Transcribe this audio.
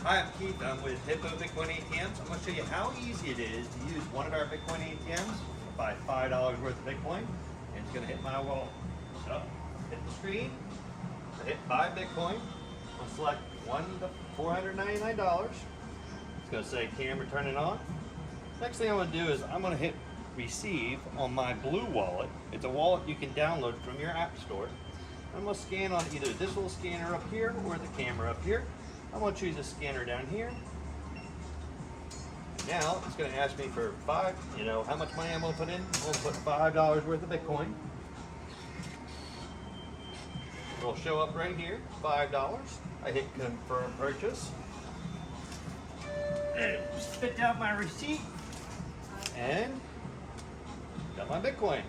Hi, I'm Keith. I'm with Hippo Bitcoin ATMs. I'm going to show you how easy it is to use one of our Bitcoin ATMs to buy $5 worth of Bitcoin, and it's going to hit my wallet. So, hit the screen, hit buy Bitcoin. I'll select $1 to $499. It's going to say camera turning on. Next thing I'm going to do is I'm going to hit receive on my blue wallet. It's a wallet you can download from your app store. I'm going to scan on either this little scanner up here or the camera up here. I'm going to choose a scanner down here. Now it's going to ask me for how much money I'm going to put in. I'm going to put $5 worth of Bitcoin. It'll show up right here, $5. I hit confirm purchase. And spit out my receipt. And got my Bitcoin.